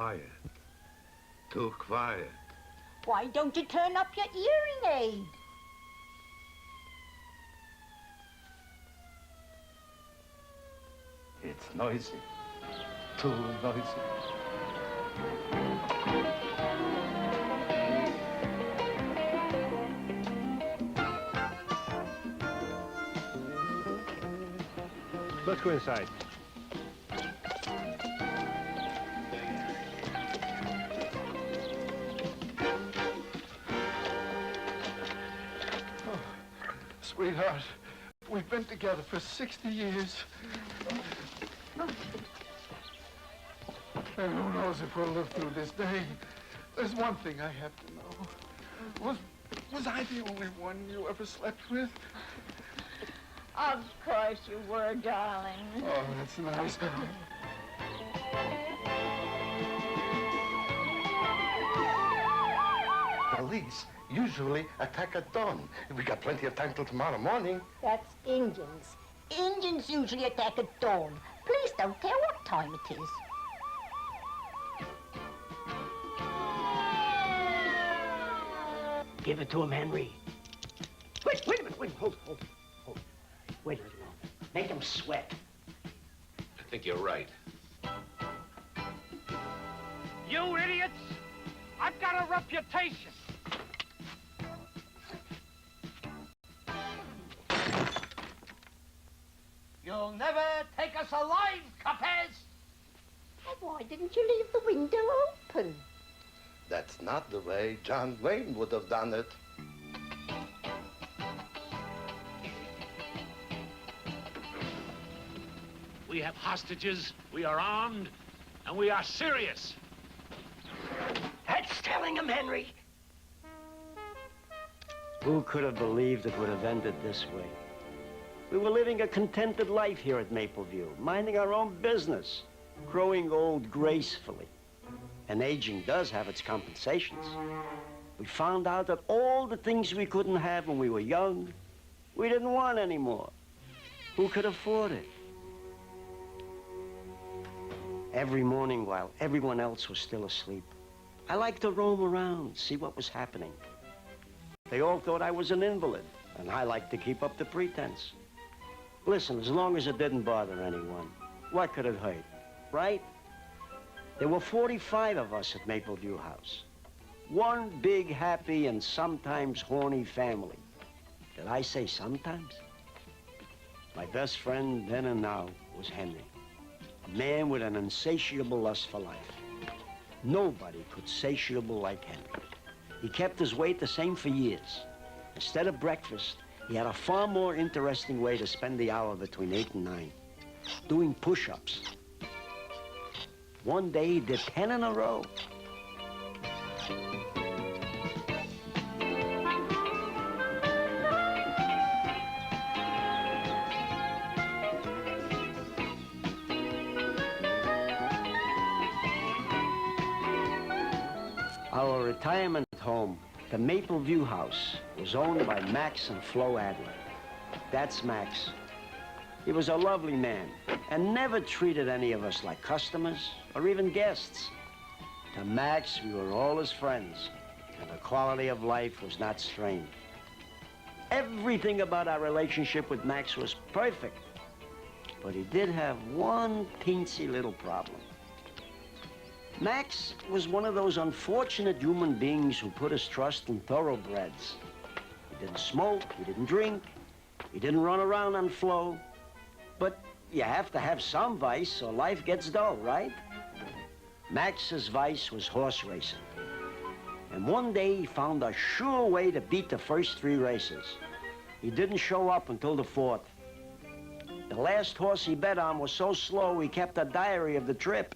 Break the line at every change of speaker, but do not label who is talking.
quiet. Too quiet.
Why don't you turn up your hearing aid?
It's noisy. Too noisy.
Let's go inside.
Oh, sweetheart, we've been together for 60 years. And who knows if we'll live through this day. There's one thing I have to know. Was I the only one you ever slept with?
Of course you were, darling.
Oh, that's nice. Police usually attack at dawn. We got plenty of time till tomorrow morning.
That's Indians. Indians usually attack at dawn. Please don't care what time it is.
Give it to him, Henry. Wait a minute, hold. Wait a minute longer. Make him sweat.
I think you're right.
You idiots! I've got a reputation. You'll never take us alive, Capes!
And why didn't you leave the window open?
That's not the way John Wayne would have done it.
We have hostages, we are armed, and we are serious.
That's telling him, Henry.
Who could have believed it would have ended this way? We were living a contented life here at Mapleview, minding our own business, growing old gracefully. And aging does have its compensations. We found out that all the things we couldn't have when we were young, we didn't want anymore. Who could afford it? Every morning while everyone else was still asleep, I liked to roam around, see what was happening. They all thought I was an invalid, and I liked to keep up the pretense. Listen, as long as it didn't bother anyone, what could it hurt, right? There were 45 of us at Mapleview House. One big, happy, and sometimes horny family. Did I say sometimes? My best friend then and now was Henry, a man with an insatiable lust for life. Nobody could satiable like Henry. He kept his weight the same for years. Instead of breakfast, he had a far more interesting way to spend the hour between 8 and 9, doing push-ups. One day he did 10 in a row. Our retirement home, the Mapleview House, was owned by Max and Flo Adler. That's Max. He was a lovely man and never treated any of us like customers or even guests. To Max, we were all his friends, and the quality of life was not strained. Everything about our relationship with Max was perfect, but he did have one teensy little problem. Max was one of those unfortunate human beings who put his trust in thoroughbreds. He didn't smoke, he didn't drink, he didn't run around on Flo. But you have to have some vice or life gets dull, right? Max's vice was horse racing. And one day he found a sure way to beat the first 3 races. He didn't show up until the 4th. The last horse he bet on was so slow he kept a diary of the trip.